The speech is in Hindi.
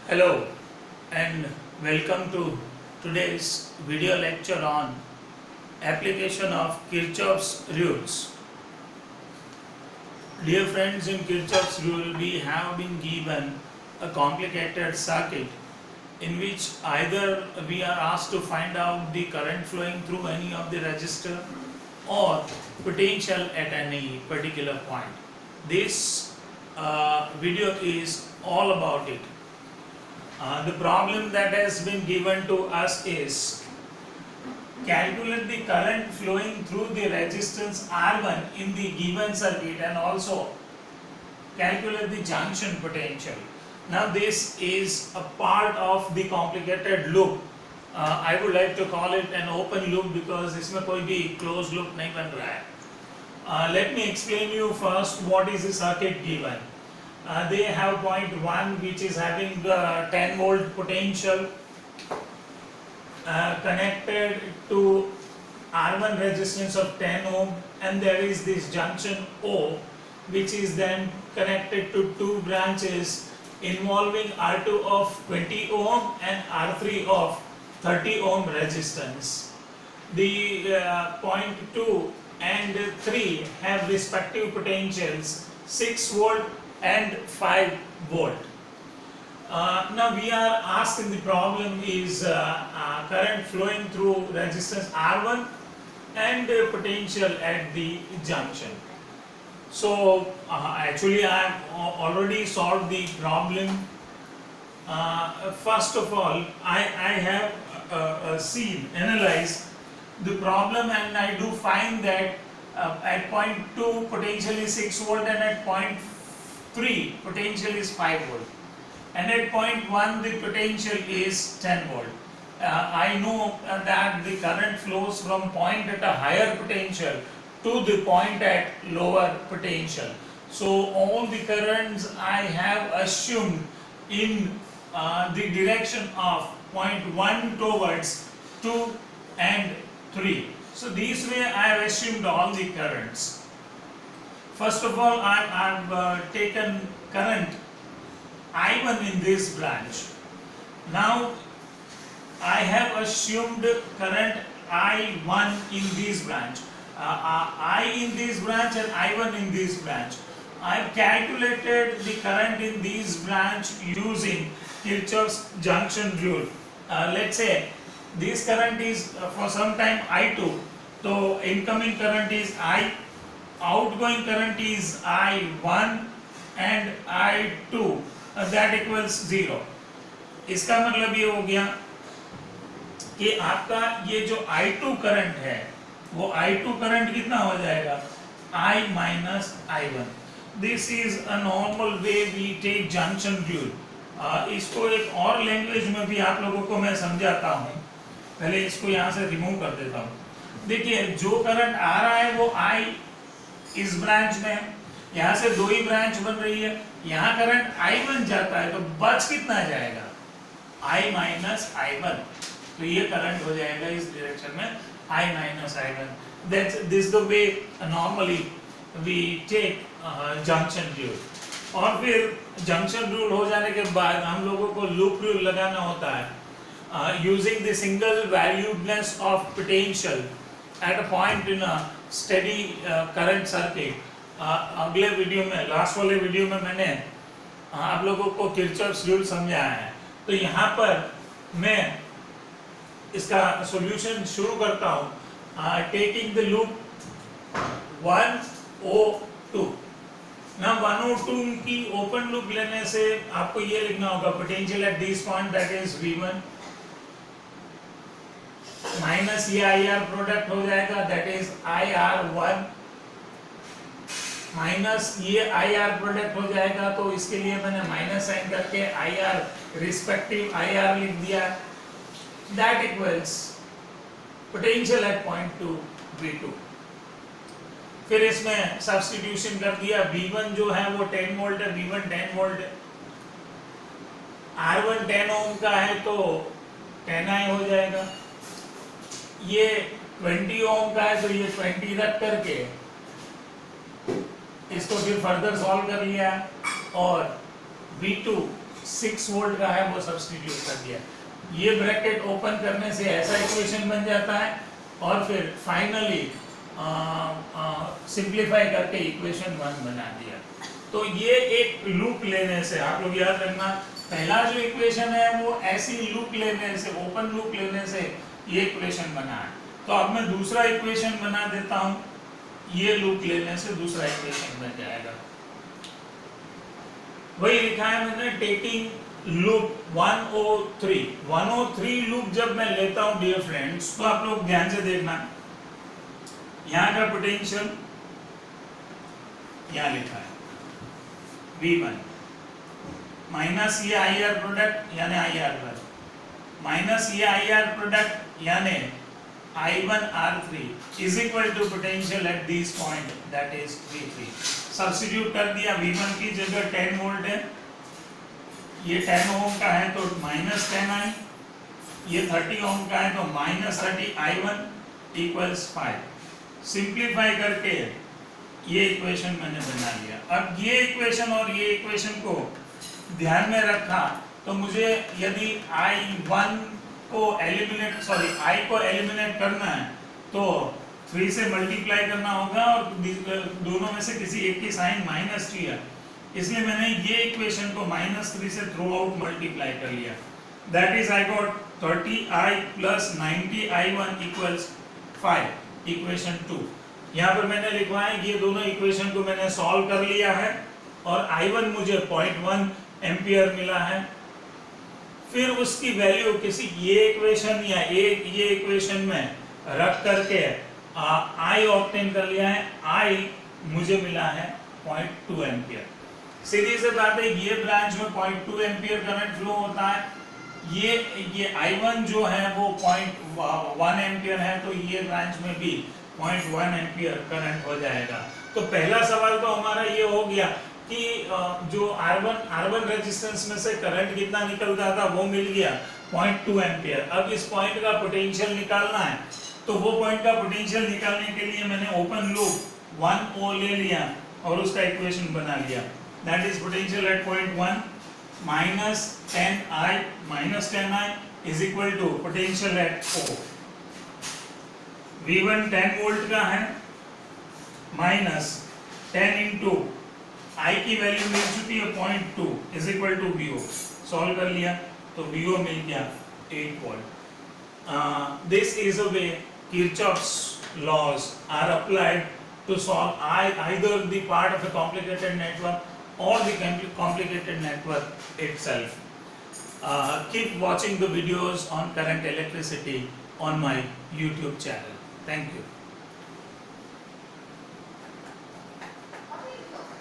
Hello and welcome to today's video lecture on application of Kirchhoff's rules. Dear friends, in Kirchhoff's rule we have been given a complicated circuit in which either we are asked to find out the current flowing through any of the resistor or potential at any particular point. This video is all about it. The problem that has been given to us is calculate the current flowing through the resistance R1 in the given circuit and also calculate the junction potential. Now this is a part of the complicated loop. I would like to call it an open loop because इसमें कोई भी closed loop नहीं बन रहा है. Let me explain you first what is the circuit given. They have point 1 which is having 10 volt potential connected to R1 resistance of 10 ohm, and there is this junction O which is then connected to two branches involving R2 of 20 ohm and R3 of 30 ohm resistance. The point 2 and 3 have respective potentials 6 volt and 5 volt. Now we are asked in the problem is current flowing through resistance R1 and potential at the junction. So actually I have already solved the problem. First of all I have analyzed the problem, and I do find that at point 2 potential is 6 volt and at point 3 potential is 5 volt, and at point 1 the potential is 10 volt. I know that the current flows from point at a higher potential to the point at lower potential. So all the currents I have assumed in the direction of point 1 towards 2 and 3. So this way I have assumed all the currents. First of all, I have taken current I1 in this branch. Now I have assumed current I1 in this branch. I in this branch and I1 in this branch. I have calculated the current in this branch using Kirchhoff's junction rule. Let's say this current is for some time I2, so incoming current is I, outgoing current is I1 and I2, that equals 0. इसका मतलब ये हो गया कि आपका ये जो I2 करंट है वो I2 करंट कितना हो जाएगा I minus I1. This is a normal way we take junction rule. इसको एक और लैंग्वेज में भी आप लोगों को मैं समझाता हूँ. पहले इसको यहाँ से रिमूव कर देता हूँ. देखिए जो करंट आ रहा है वो I इस ब्रांच में, यहाँ से दो ही ब्रांच बन रही है, यहाँ करंट I1 जाता है तो बच कितना जाएगा I minus I1. तो ये करंट हो जाएगा इस डायरेक्शन में I minus I1. That's this the way normally we take junction rule. और फिर junction rule हो जाने के बाद हम लोगों को loop rule लगाना होता है using the single valuedness of potential at a point in a steady current circuit. अगले वीडियो में, लास्ट वाले वीडियो में मैंने आप लोगों को किरचॉफ्स रूल समझाया है. तो यहाँ पर मैं इसका सॉल्यूशन शुरू करता हूँ. Taking the loop 102. ना 102 की ओपन लूप लेने से आपको ये लिखना होगा potential at this point that is V1 minus ये IR प्रोडक्ट हो जाएगा दैट इज IR1 माइनस ये IR प्रोडक्ट हो जाएगा, तो इसके लिए मैंने माइनस साइन करके IR रिस्पेक्टिव IR लिख दिया. That equals potential at point 2 V2. फिर इसमें सब्स्टिट्यूशन कर दिया. V1 जो है वो 10 वोल्ट है, V1 10 वोल्ट है. R1 10 ओम का है तो 10I हो जाएगा. ये 20 ओम का है तो ये 20 रख करके इसको फिर फर्दर सॉल्व कर लिया और V2 6 वोल्ट का है वो सब्स्टिट्यूट कर दिया। ये ब्रैकेट ओपन करने से ऐसा इक्वेशन बन जाता है और फिर फाइनली सिंप्लीफाई करके इक्वेशन 1 बना दिया। तो ये एक लूप लेने से, आप लोग याद रखना, पहला जो इक्वेशन है वो ऐसी लूप लेने से, ओपन लूप लेने से ये इक्वेशन बना है। तो अब मैं दूसरा इक्वेशन बना देता हूँ, ये लूप लेने से दूसरा इक्वेशन बन जाएगा। वही लिखा है मैंने, टेकिंग लूप 103 लूप जब मैं लेता हूं डियर फ्रेंड्स, तो आप लोग ध्यान से देखना, यहां का पोटेंशियल यहां लिखा है V1 माइनस ये IR प्रोडक्ट यानी IR पर माइनस ये IR प्रोडक्ट यानी I1 R3 is equal to potential at this point that is V3। Substitute कर दिया, V1 की जगह 10 वोल्ट है, ये 10 ओम का है तो माइनस 10I, ये 30 ओम का है तो माइनस 30 I1 इक्वल्स 5। सिंप्लीफाई करके ये इक्वेशन मैंने बना लिया। अब ये इक्वेशन और ये इक्वेशन को ध्यान में रखा तो मुझे यदि I1 को एलिमिनेट करना है तो 3 से मल्टीप्लाई करना होगा और दोनों में से किसी एक की साइन माइनस 3 है, इसलिए मैंने ये इक्वेशन को -3 से थ्रू आउट मल्टीप्लाई कर लिया। That is I got 30I plus 90I1 equals 5, equation 2। यहाँ पर मैंने लिखवा है, ये दोनों इक्वेशन को मैंने सॉल्व कर लिया है और I1 मुझे 0.1 एम्पियर मिला है। फिर उसकी वैल्यू किसी ये इक्वेशन या ये इक्वेशन में रख करके I ऑब्टेन कर लिया है, I मुझे मिला है 0.2 एम्पियर। सीधी सी बात है, ये ब्रांच में 0.2 एम्पियर करंट फ्लो होता है, ये I1 जो है वो 0.1 एम्पियर है, तो ये ब्रांच में भी 0.1 एम्पियर करंट हो जाएगा। तो पहला सवाल तो हमारा ये हो गया कि जो R1 रेजिस्टेंस में से करंट कितना निकलता था वो मिल गया 0.2 एम्पियर। अब इस पॉइंट का पोटेंशियल निकालना है, तो वो पॉइंट का पोटेंशियल निकालने के लिए मैंने ओपन लूप 1O ले लिया और उसका इक्वेशन बना लिया। That is potential at point 1 minus 10I is equal to potential at O। V1 10 volt का है, माइनस 10 इंटू I की वैल्यू मिल चुकी है 0.2 is equal to VO। Solve कर लिया तो VO मिल गया 8 volt. This is a way Kirchhoff's laws are applied to solve either the part of a complicated network or the complicated network itself. Keep watching the videos on current electricity on my YouTube channel. Thank you.